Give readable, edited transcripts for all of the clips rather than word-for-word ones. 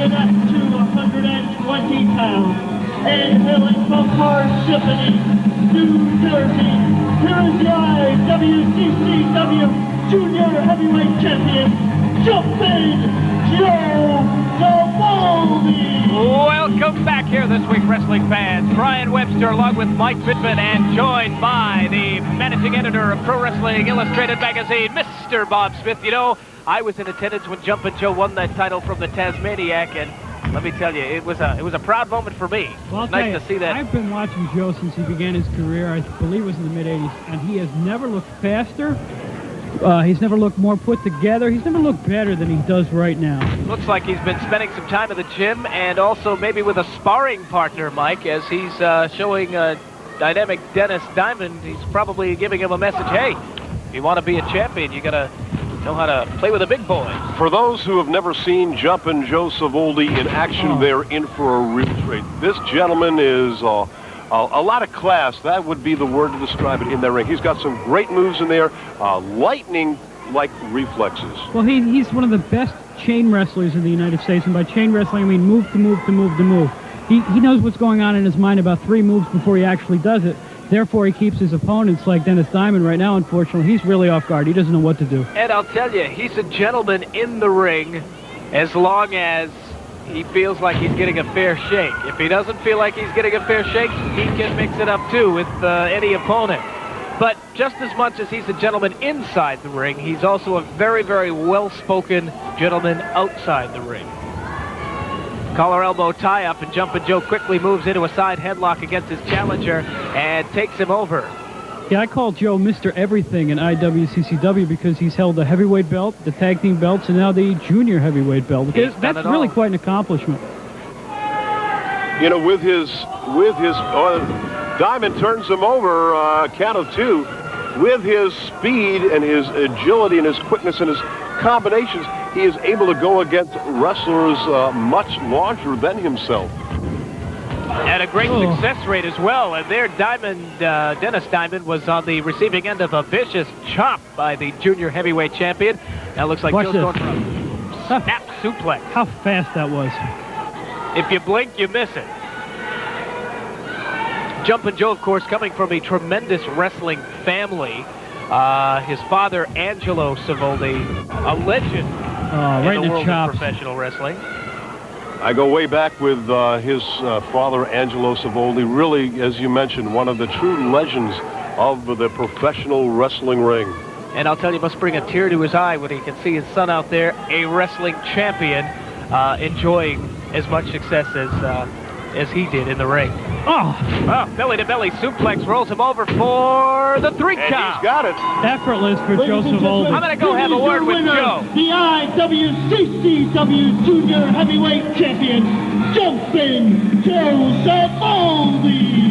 weighing up to 120 pounds, and hailing from Parsippany, New Jersey, here is the IWCCW Junior Heavyweight Champion, Jumpin' Joe Savoldi. Welcome back here this week, wrestling fans. Brian Webster along with Mike Bittman and joined by the managing editor of Pro Wrestling Illustrated magazine, Mr. Bob Smith. You know, I was in attendance when Jumpin' Joe won that title from the Tasmaniac, and let me tell you, it was a proud moment for me. Well, it's nice to see that. I've been watching Joe since he began his career. I believe it was in the mid-'80s, and he has never looked faster. He's never looked more put together. He's never looked better than he does right now. Looks like he's been spending some time in the gym and also maybe with a sparring partner, Mike, as he's showing dynamic Dennis Diamond. He's probably giving him a message, hey, if you want to be a champion, you got to know how to play with the big boys. For those who have never seen Jumpin' Joe Savoldi in action, they're in for a real treat. This gentleman is a lot of class. That would be the word to describe it in that ring. He's got some great moves in there, lightning-like reflexes. Well, he's one of the best chain wrestlers in the United States, and by chain wrestling, I mean move to move to move to move. He knows what's going on in his mind about 3 moves before he actually does it. Therefore, he keeps his opponents like Dennis Diamond right now. Unfortunately, he's really off guard. He doesn't know what to do. And I'll tell you, he's a gentleman in the ring as long as he feels like he's getting a fair shake. If he doesn't feel like he's getting a fair shake, he can mix it up too with any opponent. But just as much as he's a gentleman inside the ring, he's also a very, very well-spoken gentleman outside the ring. Collar elbow tie-up, and Jumpin' Joe quickly moves into a side headlock against his challenger and takes him over. Yeah, I call Joe Mr. Everything in IWCCW because he's held the heavyweight belt, the tag team belts, and now the junior heavyweight belt. That's really quite an accomplishment. You know, with his Diamond turns him over, count of 2. With his speed and his agility and his quickness and his combinations, he is able to go against wrestlers much larger than himself. And a great success rate as well. And there, Dennis Diamond was on the receiving end of a vicious chop by the junior heavyweight champion. Now looks like Joe's going for a snap suplex. How fast that was. If you blink, you miss it. Jumpin' Joe, of course, coming from a tremendous wrestling family. His father, Angelo Savoldi, a legend right in the world chops. of professional wrestling. I go way back with his father, Angelo Savoldi, really, as you mentioned, one of the true legends of the professional wrestling ring. And I'll tell you, it must bring a tear to his eye when he can see his son out there, a wrestling champion, enjoying as much success as he did in the ring. Belly-to-belly suplex rolls him over for the 3 count. And he's got it. Effortless for Joe Savoldi. I'm going to go have a word with Joe. The IWCCW Junior Heavyweight Champion, Jumpin' Joe Savoldi.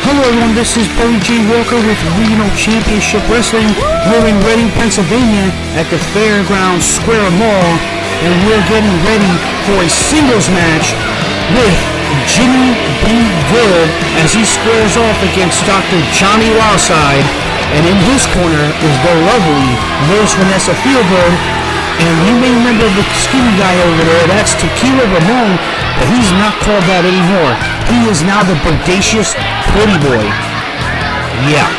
Hello everyone, this is Billy J. Walker with Regional Championship Wrestling. We're in Reading, Pennsylvania at the Fairgrounds Square Mall, and we're getting ready for a singles match with Jimmy B. Good as he squares off against Dr. Johnny Wildside, and in his corner is the lovely Nurse Vanessa Feelgood. And you may remember the skinny guy over there, that's Tequila Ramon, but he's not called that anymore. He is now the bodacious Pretty Boy. Yeah.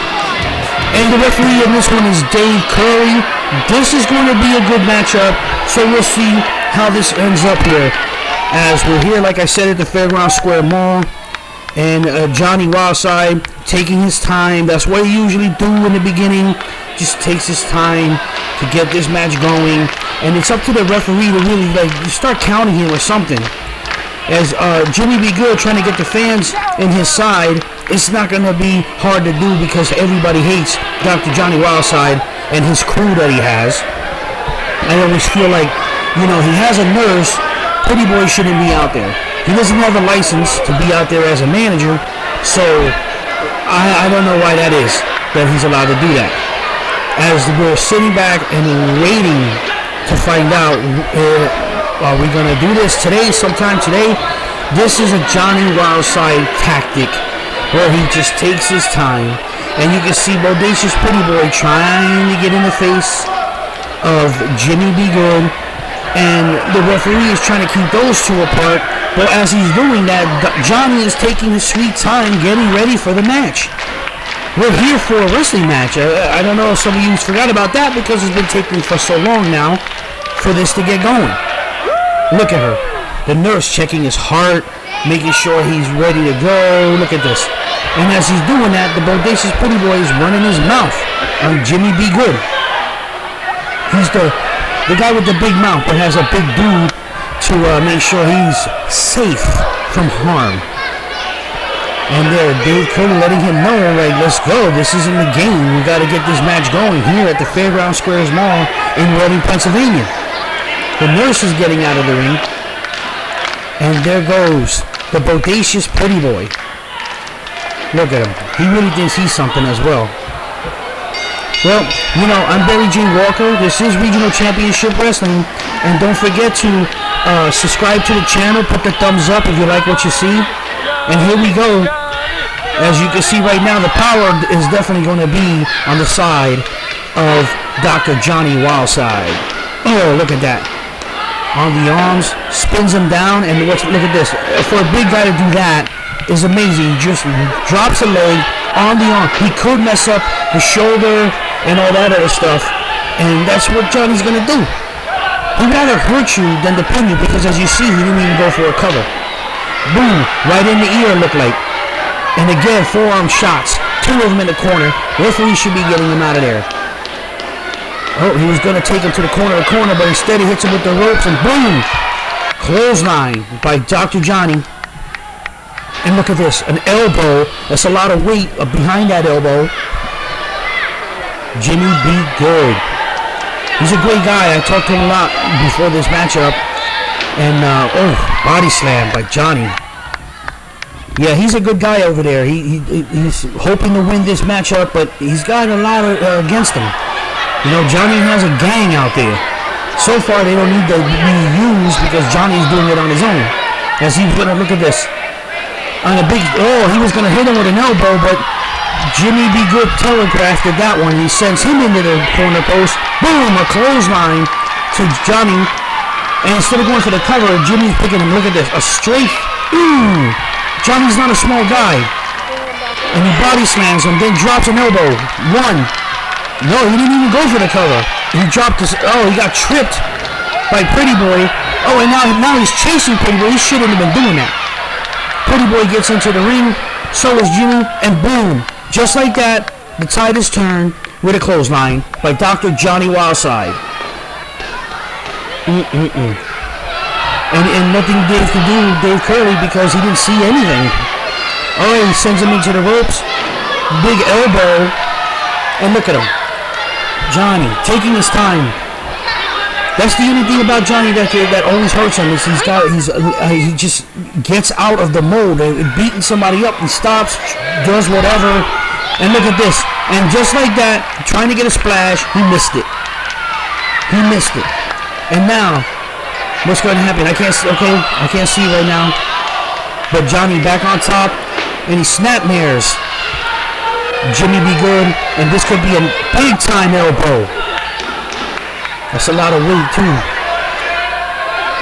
And the referee in this one is Dave Curley. This is going to be a good matchup, so we'll see how this ends up here. As we're here, like I said, at the Fairgrounds Square Mall, and Johnny Wildside taking his time. That's what he usually do in the beginning. Just takes his time to get this match going, and it's up to the referee to really start counting him or something. As Jimmy B. Good trying to get the fans in his side, it's not going to be hard to do because everybody hates Dr. Johnny Wildside and his crew that he has. I always feel like, he has a nurse. Pretty Boy shouldn't be out there. He doesn't have a license to be out there as a manager, so I don't know why that is, that he's allowed to do that. As we're sitting back and waiting to find out, are we going to do this today, sometime today? This is a Johnny Wildside tactic where he just takes his time, and you can see Bodacious Pretty Boy trying to get in the face of Jimmy B. Good, and the referee is trying to keep those two apart, but as he's doing that, Johnny is taking his sweet time getting ready for the match. We're here for a wrestling match. I don't know if some of you forgot about that because it's been taking for so long now for this to get going. Look at her. The nurse checking his heart, making sure he's ready to go. Look at this. And as he's doing that, the Bodacious Pretty Boy is running his mouth on Jimmy B. Good. He's the guy with the big mouth that has a big dude to make sure he's safe from harm. And there, Dave Curley letting him know, let's go. This isn't the game. We got to get this match going here at the Fairgrounds Squares Mall in Reading, Pennsylvania. The nurse is getting out of the ring. And there goes the Bodacious Pretty Boy. Look at him. He really thinks he's something as well. Well, I'm Billy J. Walker. This is Regional Championship Wrestling. And don't forget to subscribe to the channel. Put the thumbs up if you like what you see. And here we go. As you can see right now, the power is definitely going to be on the side of Dr. Johnny Wildside. Oh, look at that. On the arms, spins him down, and look at this. For a big guy to do that is amazing. He just drops a leg on the arm. He could mess up the shoulder and all that other stuff, and that's what Johnny's going to do. He'd rather hurt you than to pin you because, as you see, he didn't even go for a cover. Boom, right in the ear, looked like. And again, forearm shots. Two of them in the corner. Referee should be getting him out of there. Oh, he was going to take him to the corner, but instead he hits him with the ropes, and boom! Clothesline by Dr. Johnny. And look at this, an elbow. That's a lot of weight behind that elbow. Jimmy B. Good. He's a great guy. I talked to him a lot before this matchup. And, body slam by Johnny. Yeah, he's a good guy over there. He's hoping to win this matchup, but he's got a lot against him. Johnny has a gang out there. So far, they don't need to be used because Johnny's doing it on his own. As he's going to look at this. He was going to hit him with an elbow, but Jimmy B. Good telegraphed that one. He sends him into the corner post. Boom, a clothesline to Johnny. And instead of going for the cover, Jimmy's picking him. Look at this. A straight. Johnny's not a small guy. And he body slams him, then drops an elbow. One. No, he didn't even go for the cover. He dropped his. He got tripped by Pretty Boy. Oh, and now he's chasing Pretty Boy. He shouldn't have been doing that. Pretty Boy gets into the ring. So is Jimmy. And boom. Just like that, the tide is turned with a clothesline by Dr. Johnny Wildside. And nothing Dave could do, Dave Curley, because he didn't see anything. He sends him into the ropes. Big elbow. And look at him. Johnny taking his time. That's the only thing about Johnny that always hurts him is he just gets out of the mode. Beating somebody up, he stops, does whatever, and look at this. And just like that, trying to get a splash, he missed it. He missed it. And now, what's going to happen? I can't see right now. But Johnny back on top, and he snapmares Jimmy Be Good, and this could be a big time elbow. That's a lot of weight too.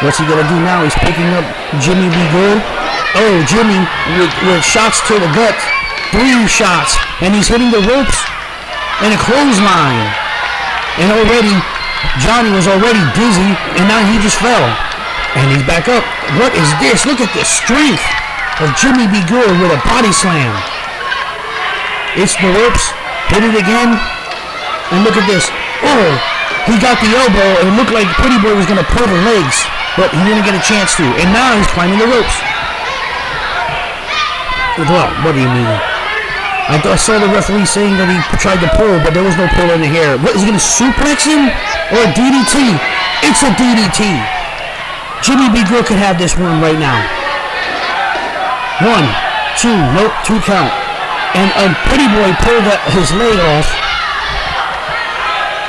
What's he gonna do now? He's picking up Jimmy Be Good. Oh, Jimmy with shots to the gut. 3 shots. And he's hitting the ropes and a clothesline. And already, Johnny was already dizzy, and now he just fell. And he's back up. What is this? Look at the strength of Jimmy Be Good with a body slam. It's the ropes. Hit it again. And look at this. Oh! He got the elbow, and it looked like Pretty Boy was going to pull the legs, but he didn't get a chance to. And now he's climbing the ropes. Well, what do you mean? I saw the referee saying that he tried to pull, but there was no pull in the hair. What, is he going to suplex him? Or a DDT? It's a DDT. Jimmy Be Good could have this one right now. 1, 2, nope, 2 count. And Pretty Boy pulled his leg off.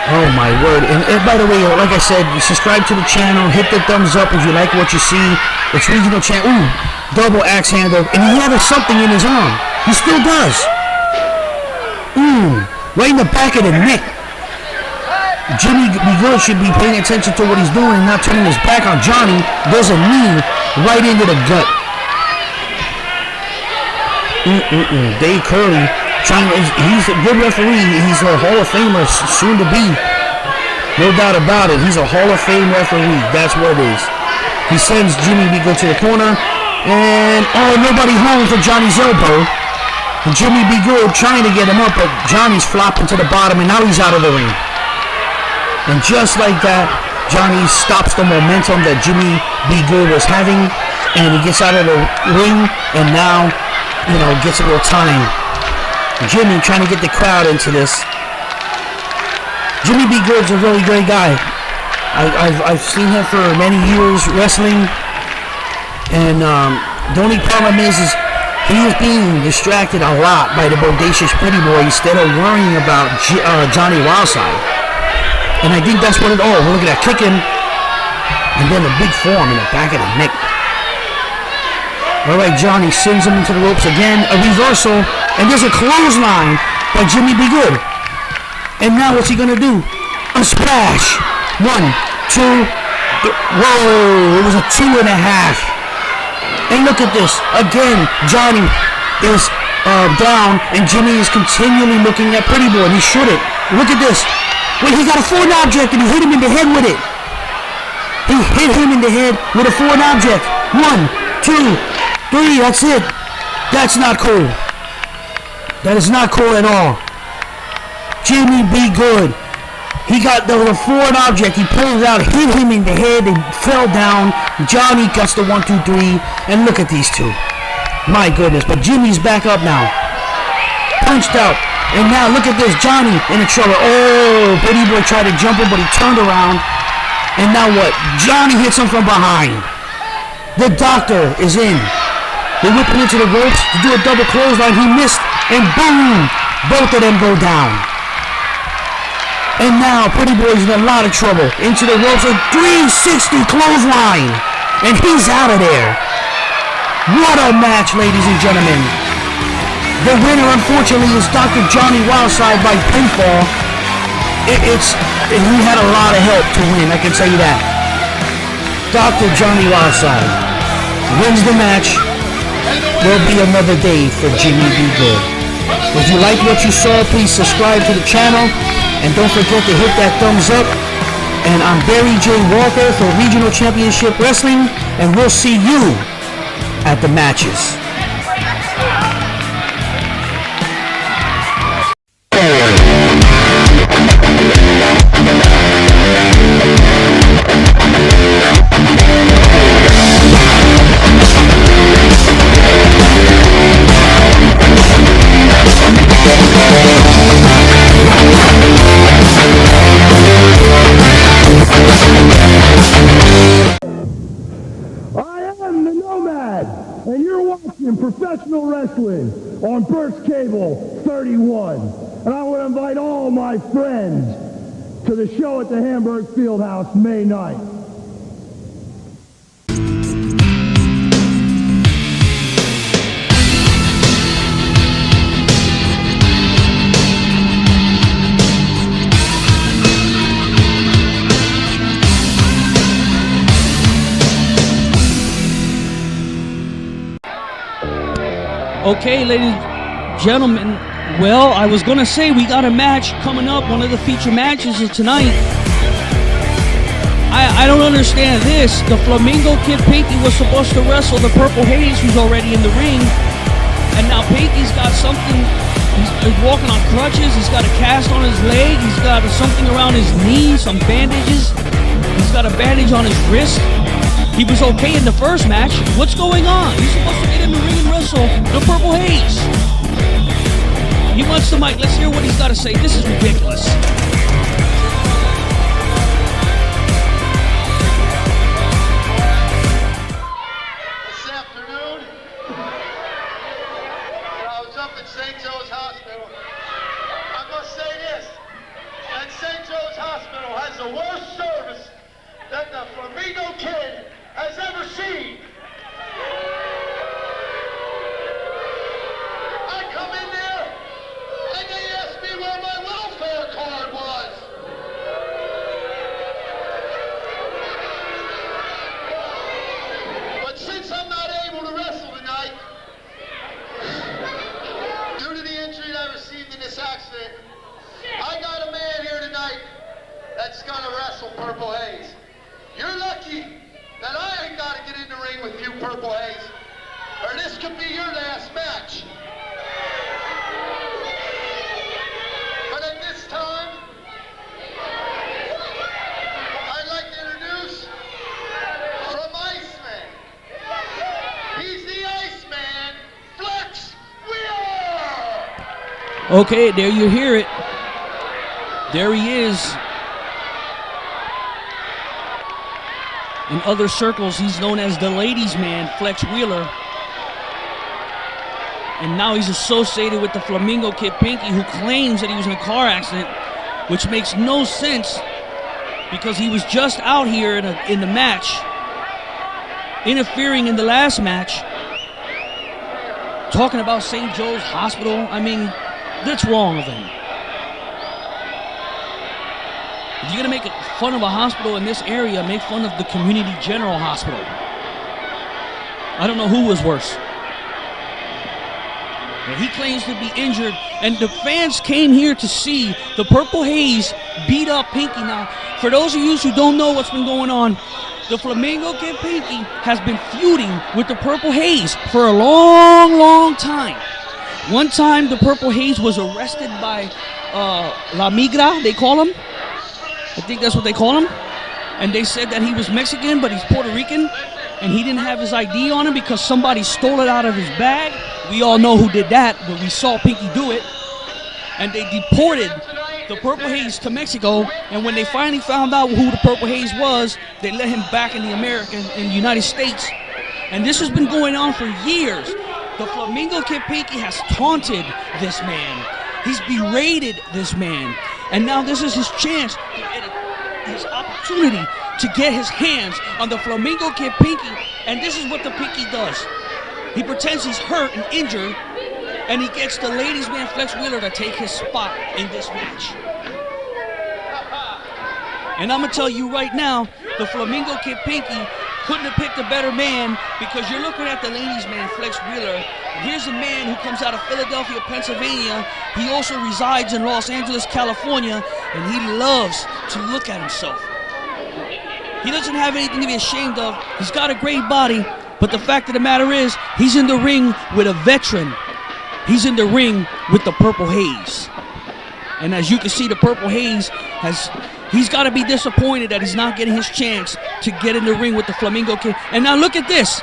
Oh my word. And by the way, like I said, subscribe to the channel, hit the thumbs up if you like what you see. It's regional channel. Ooh, double axe handle. And he had something in his arm. He still does. Ooh, right in the back of the neck. Jimmy Be Good should be paying attention to what he's doing and not turning his back on Johnny. There's a knee right into the gut. Dave Curley. He's a good referee. He's a Hall of Famer, soon to be. No doubt about it. He's a Hall of Fame referee. That's what it is. He sends Jimmy Be Good to the corner. And, nobody home for Johnny's elbow. And Jimmy Be Good trying to get him up, but Johnny's flopping to the bottom, and now he's out of the ring. And just like that, Johnny stops the momentum that Jimmy Be Good was having. And he gets out of the ring, and now, gets a little time. Jimmy trying to get the crowd into this. Jimmy Be Good's a really great guy. I've seen him for many years wrestling, and the only problem is he is being distracted a lot by the bodacious Pretty Boy instead of worrying about Johnny Wildside. And I think that's what it all. Look at that kicking, and then a big form in the back of the neck. All right, Johnny sends him into the ropes again. A reversal, and there's a clothesline by Jimmy Be Good. And now what's he gonna do? A splash. 1, 2, whoa! It was a 2.5. And look at this again. Johnny is down, and Jimmy is continually looking at Pretty Boy. And he shouldn't. Look at this. Wait, he got a foreign object, and he hit him in the head with it. He hit him in the head with a foreign object. 1, 2, 3, that's it. That's not cool. That is not cool at all. Jimmy Be Good. He got the foreign object. He pulled it out, hit him in the head, and fell down. Johnny gets the 1, 2, 3. And look at these two. My goodness. But Jimmy's back up now. Punched out. And now look at this. Johnny in the trouble. Oh, Pretty Boy tried to jump him, but he turned around. And now what? Johnny hits him from behind. The doctor is in. They whip him into the ropes to do a double clothesline. He missed, and boom! Both of them go down. And now Pretty Boy's in a lot of trouble. Into the ropes, a 360 clothesline. And he's out of there. What a match, ladies and gentlemen. The winner, unfortunately, is Dr. Johnny Wildside by pinfall. He had a lot of help to win, I can tell you that. Dr. Johnny Wildside wins the match. Will be another day for Jimmy Be Good. If you like what you saw, please subscribe to the channel. And don't forget to hit that thumbs up. And I'm Barry J. Walker for Regional Championship Wrestling. And we'll see you at the matches. We'll be right back. Professional Wrestling on Burst Cable 31. And I want to invite all my friends to the show at the Hamburg Fieldhouse May 9th. Okay, ladies and gentlemen, well, I was going to say we got a match coming up. One of the feature matches is tonight. I don't understand this. The Flamingo Kid Pinky was supposed to wrestle the Purple Haze, who's already in the ring. And now Pinky's got something. He's walking on crutches. He's got a cast on his leg. He's got something around his knee, some bandages. He's got a bandage on his wrist. He was okay in the first match. What's going on? He's supposed to get in the ring and wrestle the Purple Haze. He wants the mic. Let's hear what he's got to say. This is ridiculous. This afternoon, I was up at St. Joe's Hospital. I'm going to say this, that St. Joe's Hospital has the worst service that the Flamingo Kid has ever seen. I come in there, and they asked me where my welfare card was. But since I'm not able to wrestle tonight, due to the injury I received in this accident, I got a man here tonight that's gonna wrestle Purple Haze. You're lucky that I ain't got to get in the ring with you, Purple Haze, or this could be your last match. But at this time, I'd like to introduce from Iceman. He's the Iceman, Flexx. Okay, there you hear it. There he is. In other circles, he's known as the ladies' man, Flexx Wheeler. And now he's associated with the Flamingo Kid Pinky, who claims that he was in a car accident, which makes no sense because he was just out here in the match, interfering in the last match, talking about St. Joe's Hospital. I mean, that's wrong of him. If you're going to make fun of a hospital in this area, make fun of the Community General Hospital. I don't know who was worse. And he claims to be injured, and the fans came here to see the Purple Haze beat up Pinky. Now, for those of you who don't know what's been going on, the Flamingo Kid Pinky has been feuding with the Purple Haze for a long, long time. One time, the Purple Haze was arrested by La Migra, they call him. I think that's what they call him. And they said that he was Mexican, but he's Puerto Rican. And he didn't have his ID on him because somebody stole it out of his bag. We all know who did that, but we saw Pinky do it. And they deported the Purple Haze to Mexico. And when they finally found out who the Purple Haze was, they let him back in the United States. And this has been going on for years. The Flamingo Kid Pinky has taunted this man. He's berated this man. And now this is his chance, his opportunity to get his hands on the Flamingo Kid Pinky. And this is what the Pinky does. He pretends he's hurt and injured, and he gets the ladies' man Flexx Wheeler to take his spot in this match. And I'm going to tell you right now, the Flamingo Kid Pinky couldn't have picked a better man, because you're looking at the ladies' man Flexx Wheeler. Here's a man who comes out of Philadelphia, Pennsylvania. He also resides in Los Angeles, California, and he loves to look at himself. He doesn't have anything to be ashamed of. He's got a great body, but the fact of the matter is, he's in the ring with a veteran. He's in the ring with the Purple Haze. And as you can see, the Purple Haze he's got to be disappointed that he's not getting his chance to get in the ring with the Flamingo Kid. And now look at this.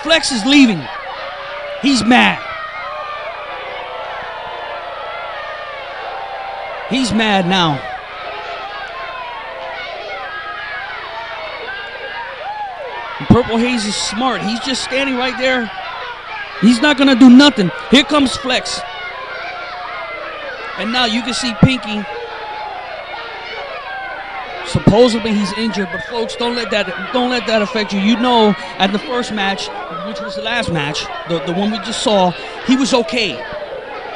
Flexx is leaving. He's mad. He's mad now. And Purple Haze is smart. He's just standing right there. He's not going to do nothing. Here comes Flexx. And now you can see Pinky. Supposedly he's injured, but folks, don't let that affect you. You know, at the first match, which was the last match, the one we just saw, he was okay.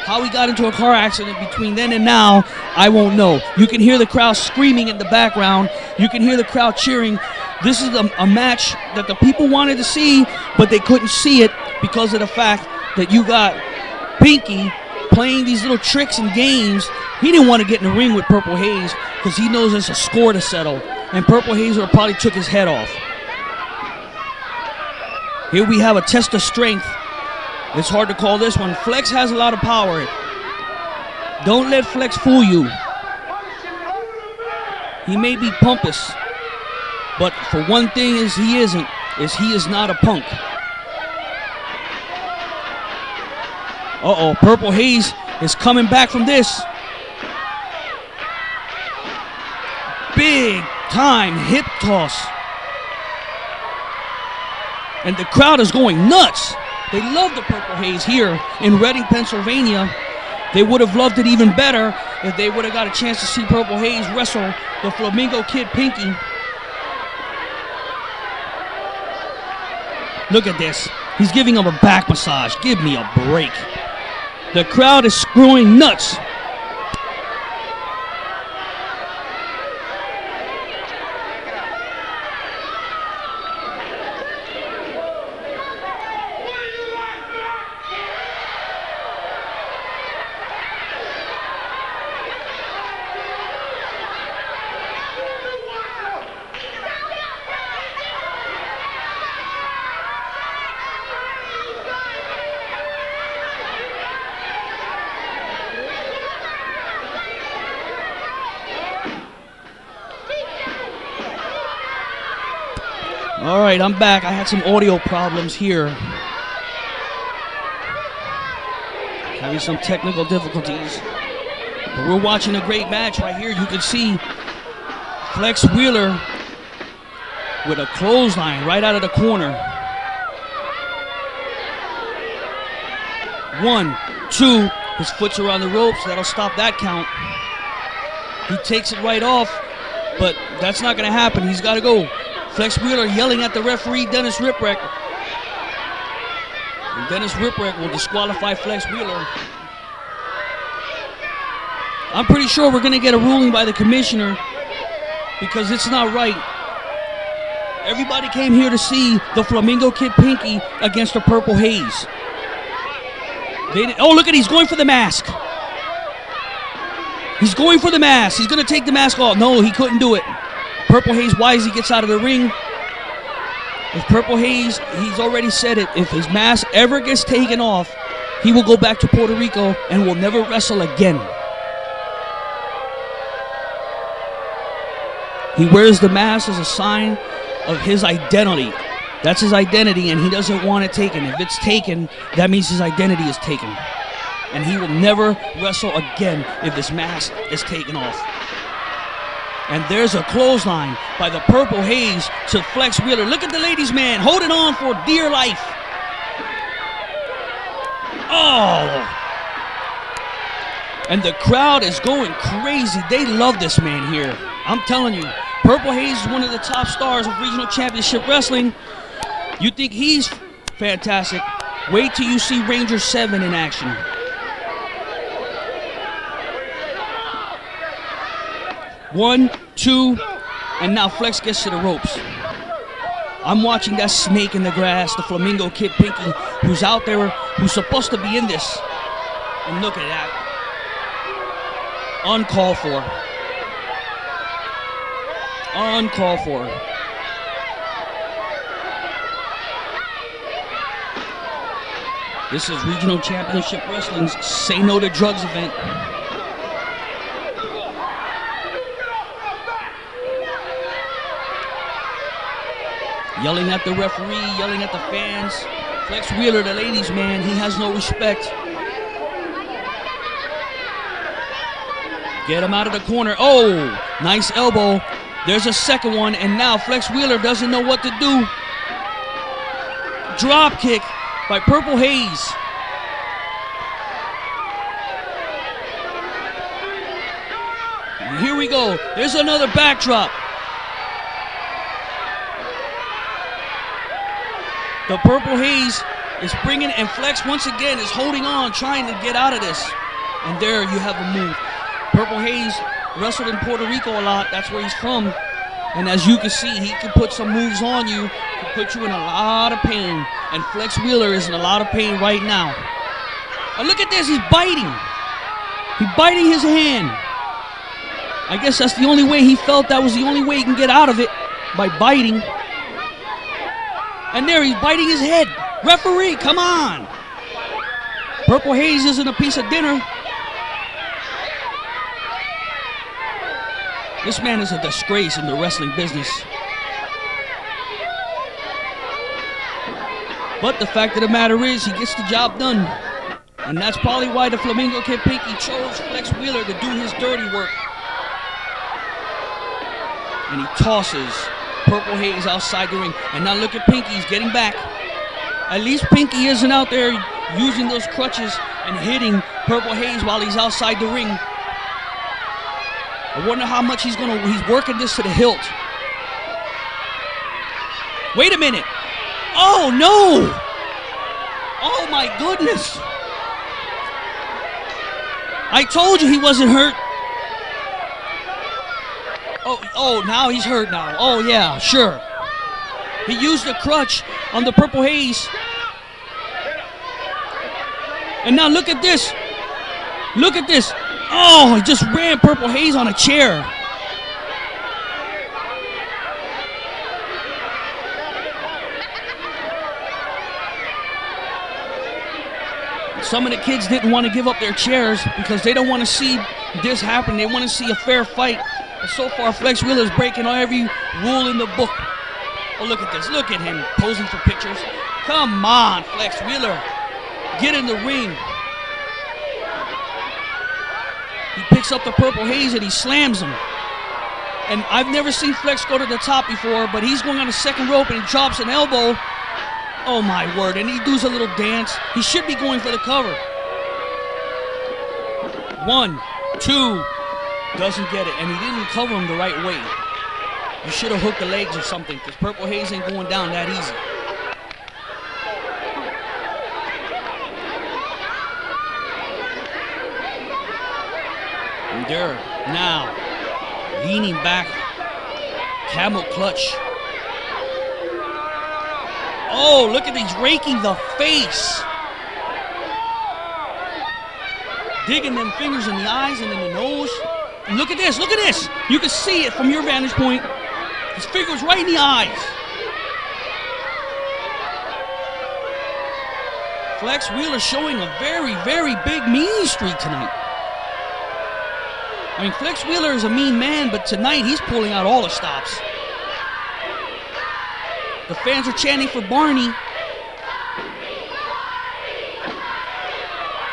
How he got into a car accident between then and now, I won't know. You can hear the crowd screaming in the background. You can hear the crowd cheering. This is a match that the people wanted to see, but they couldn't see it because of the fact that you got Pinky playing these little tricks and games. He didn't want to get in the ring with Purple Haze because he knows there's a score to settle, and Purple Haze probably took his head off. Here we have a test of strength. It's hard to call this one. Flexx has a lot of power. Don't let Flexx fool you. He may be pompous, but for one thing he is not a punk. Uh-oh, Purple Haze is coming back from this. Big time hip toss. And the crowd is going nuts. They love the Purple Haze here in Reading, Pennsylvania. They would have loved it even better if they would have got a chance to see Purple Haze wrestle the Flamingo Kid Pinky. Look at this. He's giving him a back massage. Give me a break. The crowd is screwing nuts. All right, I'm back. I had some audio problems here. Having some technical difficulties. But we're watching a great match right here. You can see Flex Wheeler with a clothesline right out of the corner. 1, 2. His foot's around the ropes. That'll stop that count. He takes it right off, but that's not going to happen. He's got to go. Flex Wheeler yelling at the referee, Dennis Ripwreck. And Dennis Ripwreck will disqualify Flex Wheeler. I'm pretty sure we're going to get a ruling by the commissioner because it's not right. Everybody came here to see the Flamingo Kid Pinky against the Purple Haze. Oh, look at, he's going for the mask. He's going for the mask. He's going to take the mask off. No, he couldn't do it. Purple Haze wisely gets out of the ring. If Purple Haze, he's already said it, if his mask ever gets taken off, he will go back to Puerto Rico and will never wrestle again. He wears the mask as a sign of his identity. That's his identity, and he doesn't want it taken. If it's taken, that means his identity is taken. And he will never wrestle again if this mask is taken off. And there's a clothesline by the Purple Haze to Flex Wheeler. Look at the ladies' man holding on for dear life. Oh! And the crowd is going crazy. They love this man here. I'm telling you, Purple Haze is one of the top stars of regional championship wrestling. You think he's fantastic? Wait till you see Ranger 7 in action. One, two, and now Flexx gets to the ropes. I'm watching that snake in the grass, the Flamingo Kid Pinky, who's out there, who's supposed to be in this. And look at that. Uncalled for. Uncalled for. This is Regional Championship Wrestling's Say No to Drugs event. Yelling at the referee, yelling at the fans. Flex Wheeler, the ladies' man, he has no respect. Get him out of the corner. Oh, nice elbow. There's a second one, and now Flex Wheeler doesn't know what to do. Drop kick. by Purple Haze. And here we go. There's another backdrop. The Purple Haze is bringing, and Flexx once again is holding on, trying to get out of this. And there you have a move. Purple Haze wrestled in Puerto Rico a lot. That's where he's from. And as you can see, he can put some moves on you, can put you in a lot of pain. And Flexx Wheeler is in a lot of pain right now. And look at this, he's biting. He's biting his hand. I guess that's the only way he felt that was the only way he can get out of it, by biting. And there, he's biting his head. Referee, come on. Purple Haze isn't a piece of dinner. This man is a disgrace in the wrestling business. But the fact of the matter is, he gets the job done. And that's probably why the Flamingo Kid Pinky chose Flexx Wheeler to do his dirty work. And he tosses Purple Haze outside the ring. And now look at Pinky, he's getting back. At least Pinky isn't out there using those crutches and hitting Purple Haze while he's outside the ring. I wonder how much he's working this to the hilt. Wait a minute. Oh no! Oh my goodness! I told you he wasn't hurt. Oh, now he's hurt now. Oh yeah, sure. He used the crutch on the Purple Haze. And now look at this. Look at this. Oh, he just ran Purple Haze on a chair. Some of the kids didn't want to give up their chairs because they don't want to see this happen. They want to see a fair fight. But so far, Flexx Wheeler is breaking every rule in the book. Oh, look at this. Look at him posing for pictures. Come on, Flexx Wheeler. Get in the ring. He picks up the Purple Haze and he slams him. And I've never seen Flexx go to the top before, but he's going on the second rope and he drops an elbow. Oh my word, and he does a little dance. He should be going for the cover. 1, 2, doesn't get it, and he didn't cover him the right way. You should have hooked the legs or something, because Purple Haze ain't going down that easy. And there, now, leaning back, camel clutch. Oh, look at these, raking the face. Digging them fingers in the eyes and in the nose. And look at this, look at this. You can see it from your vantage point. His fingers right in the eyes. Flexx Wheeler showing a very, very big mean streak tonight. I mean, Flexx Wheeler is a mean man, but tonight he's pulling out all the stops. The fans are chanting for Barney.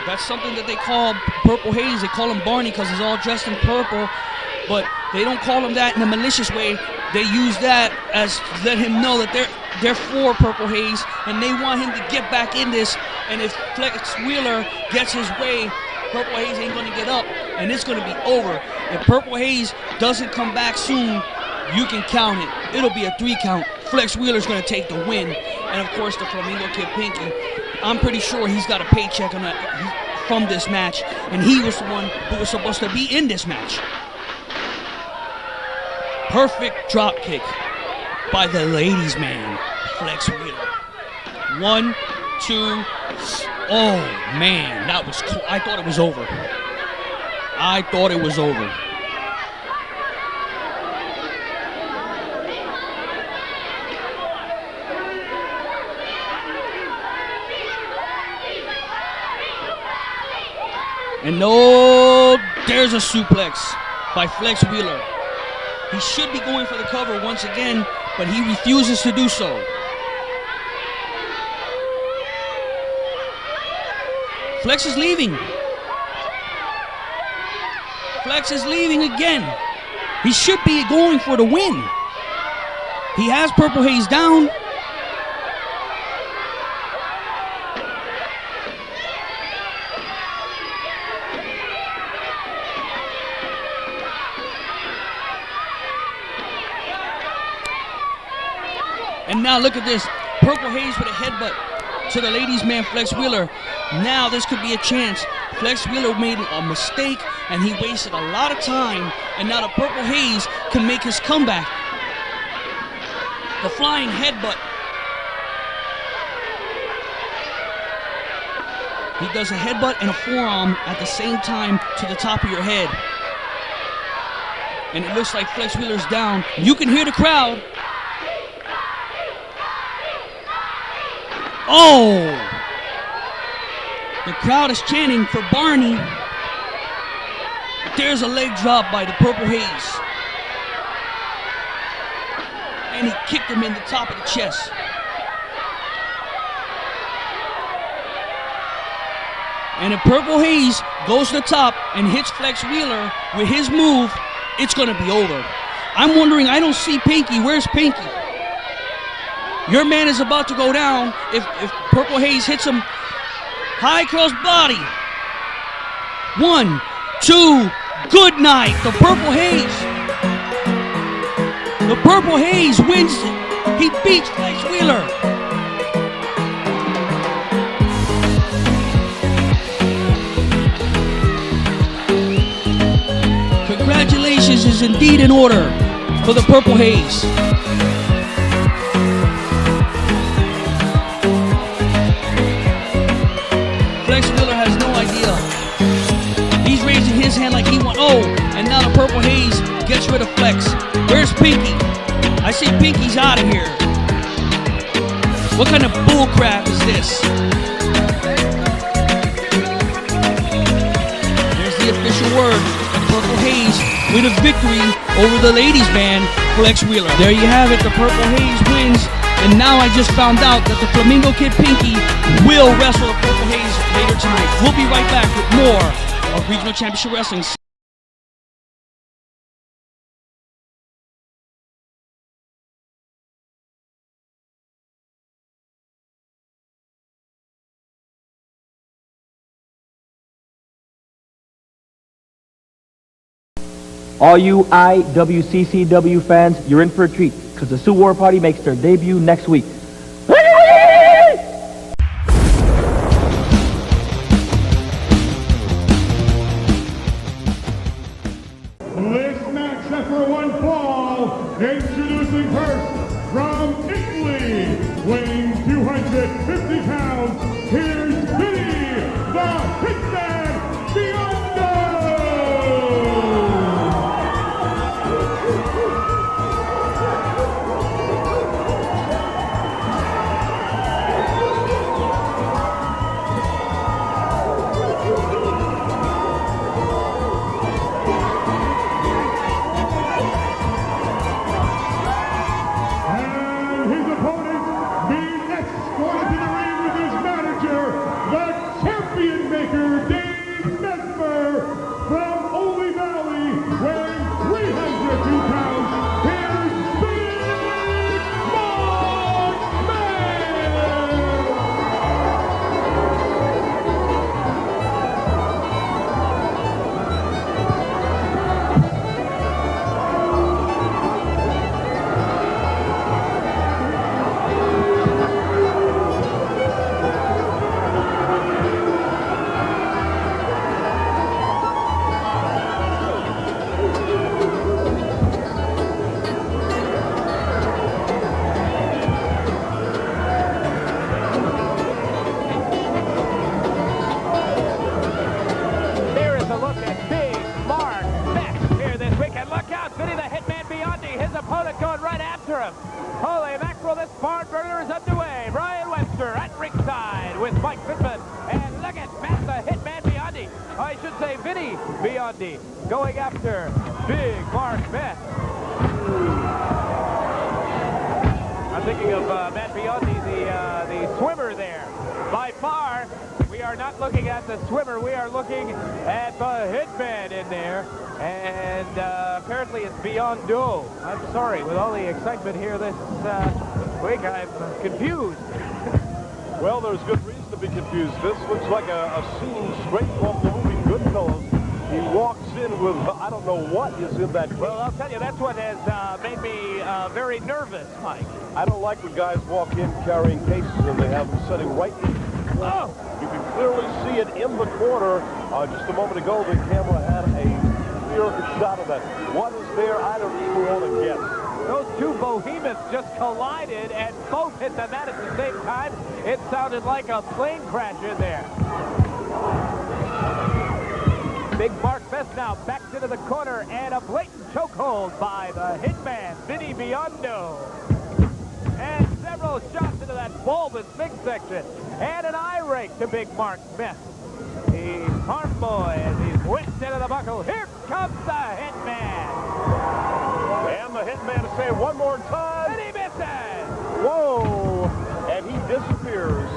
That's something that they call Purple Haze. They call him Barney because he's all dressed in purple. But they don't call him that in a malicious way. They use that as let him know that they're for Purple Haze and they want him to get back in this. And if Flexx Wheeler gets his way, Purple Haze ain't going to get up and it's going to be over. If Purple Haze doesn't come back soon, you can count it. It'll be a 3 count. Flexx Wheeler's going to take the win. And, of course, the Flamingo Kid Pinky. I'm pretty sure he's got a paycheck on that from this match. And he was the one who was supposed to be in this match. Perfect drop kick by the ladies' man, Flexx Wheeler. 1, 2. Oh, man. That was cool. I thought it was over. I thought it was over. And no, there's a suplex by Flexx Wheeler. He should be going for the cover once again, but he refuses to do so. Flexx is leaving. Flexx is leaving again. He should be going for the win. He has Purple Haze down. And now look at this. Purple Haze with a headbutt to the ladies' man, Flexx Wheeler. Now this could be a chance. Flexx Wheeler made a mistake, and he wasted a lot of time. And now the Purple Haze can make his comeback. The flying headbutt. He does a headbutt and a forearm at the same time to the top of your head. And it looks like Flexx Wheeler's down. You can hear the crowd. Oh! The crowd is chanting for Barney. There's a leg drop by the Purple Haze. And he kicked him in the top of the chest. And if Purple Haze goes to the top and hits Flexx Wheeler with his move, it's going to be over. I'm wondering, I don't see Pinky. Where's Pinky? Your man is about to go down if Purple Haze hits him high cross body. 1, 2, good night. The Purple Haze. The Purple Haze wins. He beats Flexx Wheeler. Congratulations is indeed in order for the Purple Haze. Flexx Wheeler has no idea. He's raising his hand like he wants. Oh, and now the Purple Haze gets rid of Flexx. Where's Pinky? I see Pinky's out of here. What kind of bull crap is this? There's the official word. Purple Haze with a victory over the ladies' man, Flexx Wheeler. There you have it, the Purple Haze wins. And now I just found out that the Flamingo Kid Pinky will wrestle the Purple Haze later tonight. We'll be right back with more of Regional Championship Wrestling. All you IWCCW fans, you're in for a treat, because the Sioux War Party makes their debut next week. This match set for one fall, introducing first from Italy, weighing 250 pounds, here's Vinnie, the Hitman Biando! Holy mackerel, this barn burner is underway. Brian Webster at ringside with Mike Pittman. And look at Mest, the Hitman Biondi. I should say Vinnie Biondi going after Big Mark Mest. I'm thinking of Matt Biondi, the swimmer there. By far, we are not looking at the swimmer. We are looking at the Hitman in there. And apparently it's Biando. I'm sorry, with all the excitement here this week, I'm confused. Well, there's good reason to be confused. This looks like a scene straight off the movie Goodfellas. He walks in with I don't know what is in that case. Well, I'll tell you, that's what has made me very nervous, Mike. I don't like when guys walk in carrying cases and they have them sitting right in. Oh! You can clearly see it in the corner. Just a moment ago, the camera had a clear shot of that. What is there? I don't even want to guess. Those two behemoths just collided and both hit the mat at the same time. It sounded like a plane crash in there. Big Mark Mest now back into the corner and a blatant chokehold by the hitman, Vinnie Biando. And several shots into that bulbous midsection. And an eye rake to Big Mark Mest. The farm boy as he's whipped into the buckle. Here comes the hitman. And the hitman to say it one more time. And he misses. Whoa! And he disappears.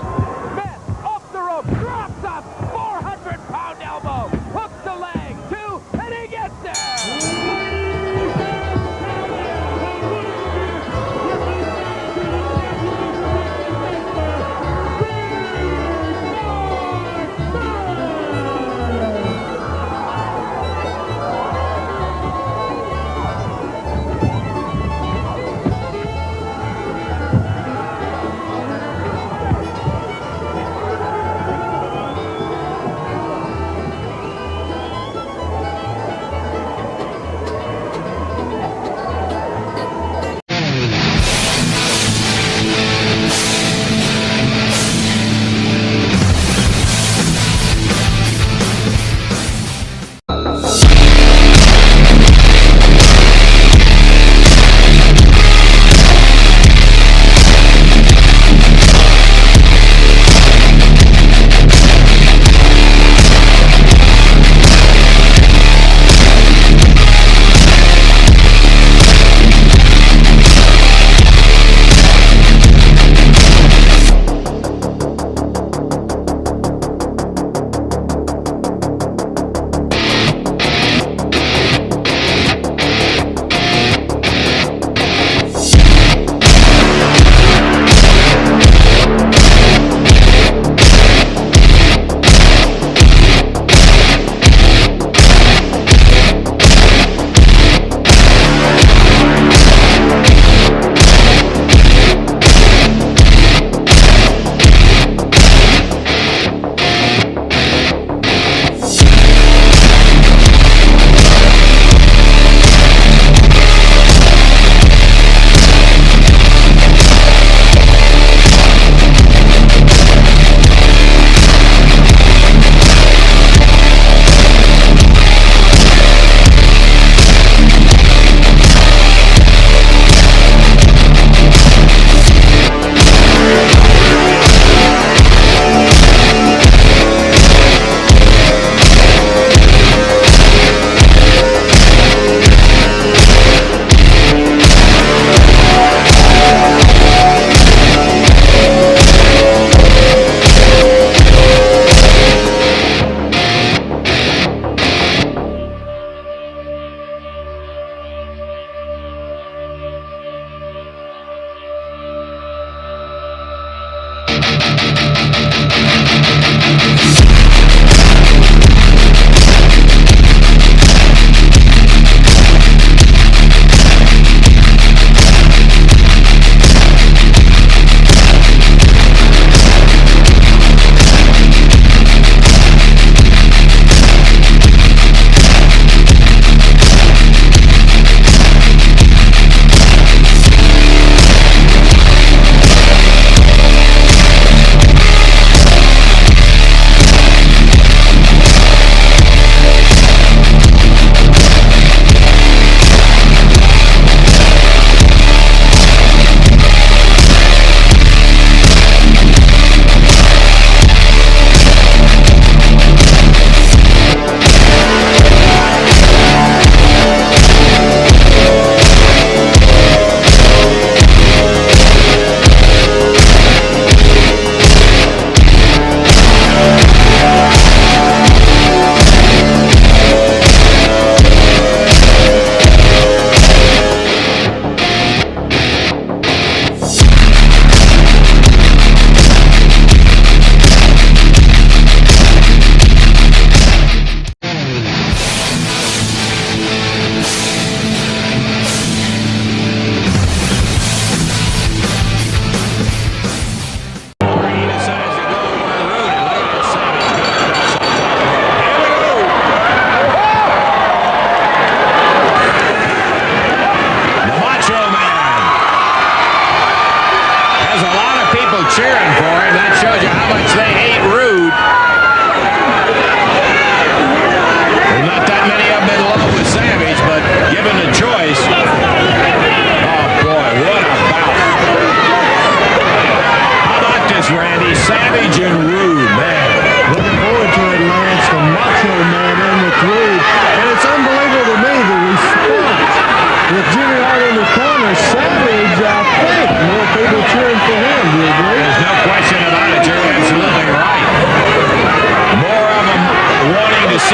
Mest off the rope, drops a 400-pound elbow, hooks the leg, two, and he gets there.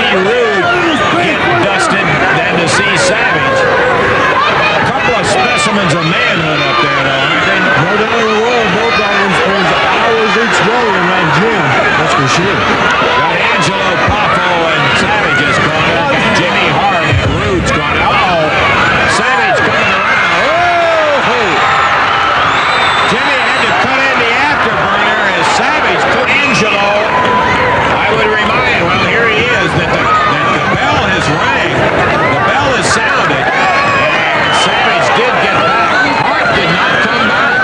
see Rude get dusted than to see Savage. A couple of specimens of manhood up there, though, aren't they? No doubt in the world, both of them spend hours each day in that gym. That's for sure. Got Angelo Poffo and Savage's corner. Jimmy Hart and Rude's corner. Uh-oh. Savage coming around. Oh! Jimmy had to cut in the afterburner as Savage took Angelo. I would remind, well, here he is, that the bell has rang. The bell has sounded. And Savage did get back. Hart did not come back.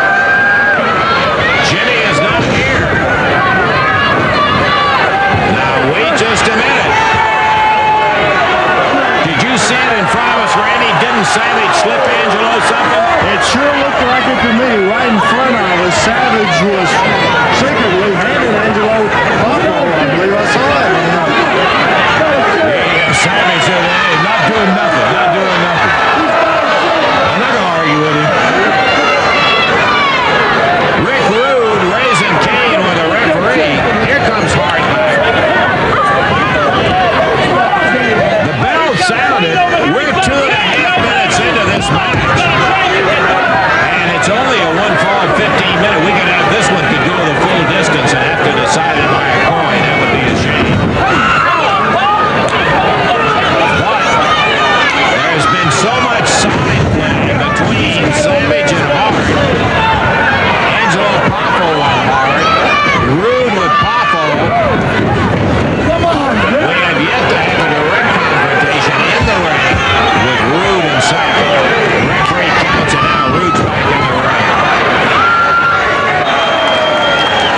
Jimmy is not here. Now, wait just a minute. Did you see it in front of us, Randy? Didn't Savage slip Angelo something? It sure looked like it to me. Right in front of us, Savage was secretly handing Angelo Poffo, I believe I saw it. Yeah, Savage said, hey, not doing nothing, not doing nothing. I'm not going to argue with him. Rick Rude raising Kane with a referee. Here comes Hart back. The bell sounded. We're 2.5 minutes into this match. And it's only a 1-fall 15-minute. We could have this one could go the full distance and have to decide it by a coin. That would be a shame. But there's been so much side play between Savage and Hart. Angelo Poffo on Hart. Rude with Poffo. We have yet to have a direct confrontation in the ring with Rude and Savage. Referee counts and now Rude's back in the ring.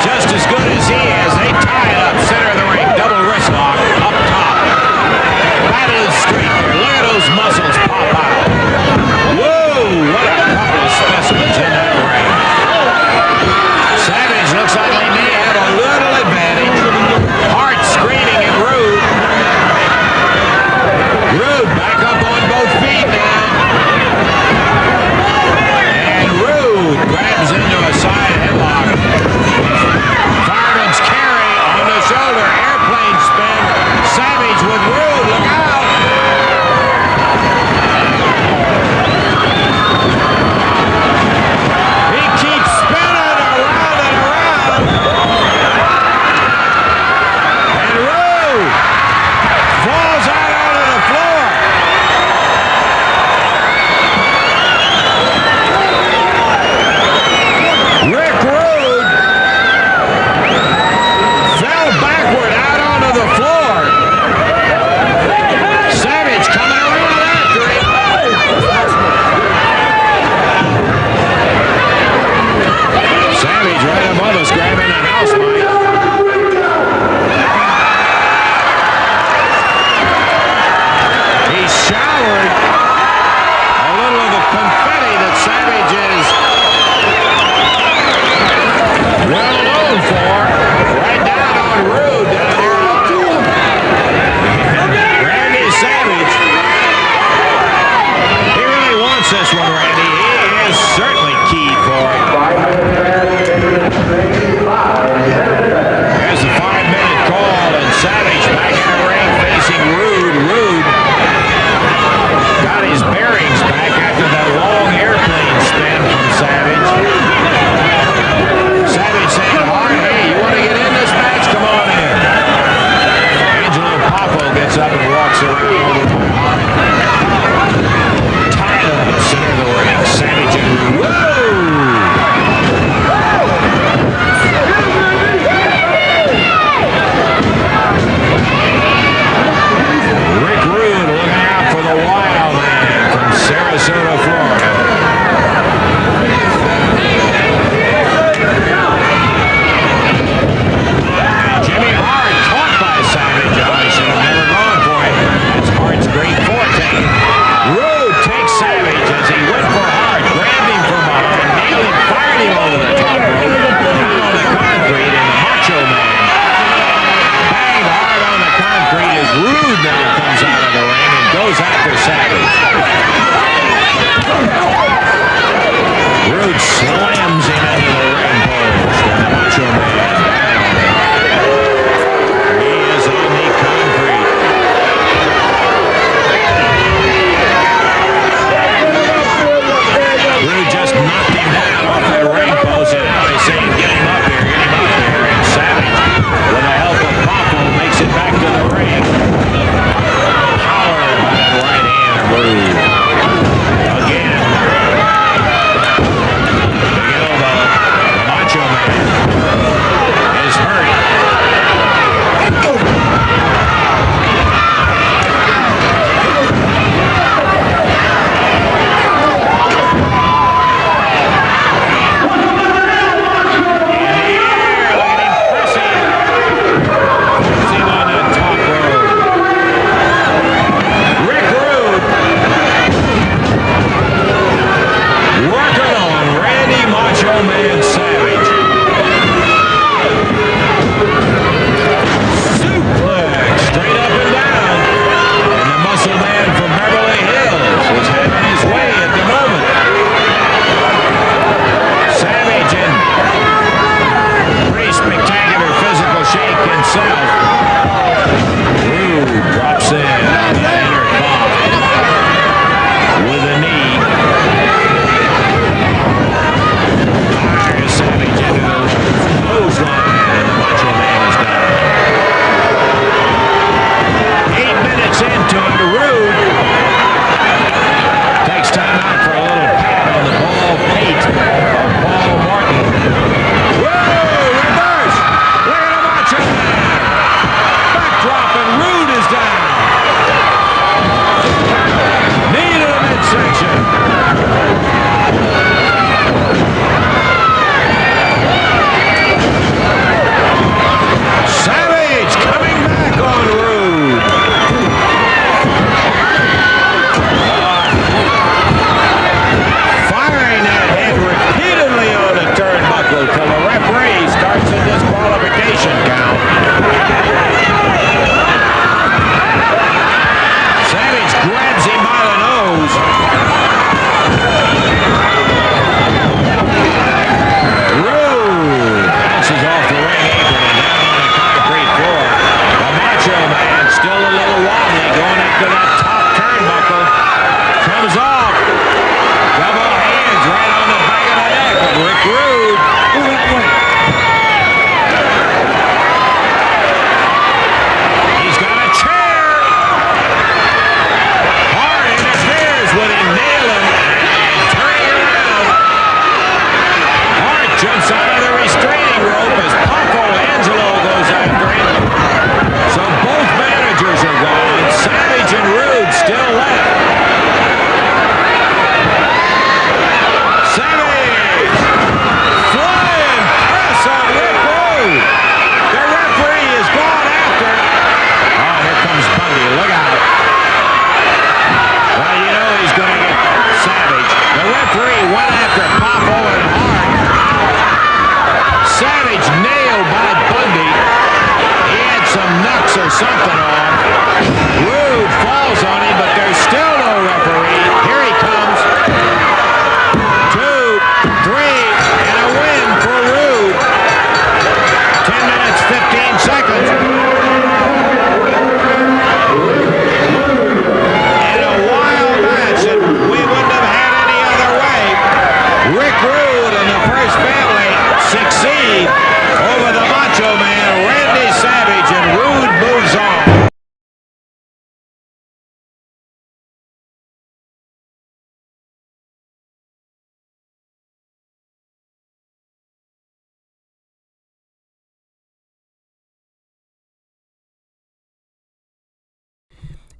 Just as good as he is, they tie it up center of the ring. Double wrist lock up top. Battle is straight there. Look at those muscles pop out. Whoa, what a couple of specimens in that ring. Savage looks like he may have a little advantage. Hart screaming at Rude. Rude back up on both feet now. And Rude grabs into a side headlock. Fireman's carry on the shoulder. Airplane spin. Savage with Rude. Look out. He keeps spinning around and around. And Rude falls out onto the floor. Rick Rude fell backward out onto the floor. Savage coming around after him. Savage right above us grabbing an house mic. He showered a little of the confetti that Savage is well known for. Right down on Rude down here. Randy Savage. He really wants this one, Randy. He is certainly keyed for it. There's the 5-minute call, and Savage back in the ring facing Rude. Rude got his bearings back after that long airplane spin from Savage. Savage saying, Hart, hey, you want to get in this match? Come on in. Angelo Poffo gets up and walks around over to Hart. Tied up center of the ring. Savage and Rude. Whoa! Rick Rude looking out for the Wild Man from Sarasota, Florida. And Jimmy Hart caught by Savage. I should have never gone for it. That's Hart's great forte. Rude takes Savage as he went for Hart, grabbed him from behind, nailed him, fired him over the top rope, down on the concrete, and the Macho Man banged hard on the concrete as Rude now comes out of the ring and goes after Savage. Rude slams him into the ring post, and the Macho Man down. He is on the concrete.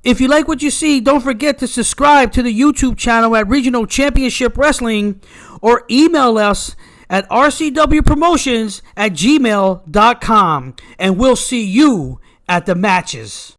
If you like what you see, don't forget to subscribe to the YouTube channel at Regional Championship Wrestling or email us at rcwpromotions@gmail.com, and we'll see you at the matches.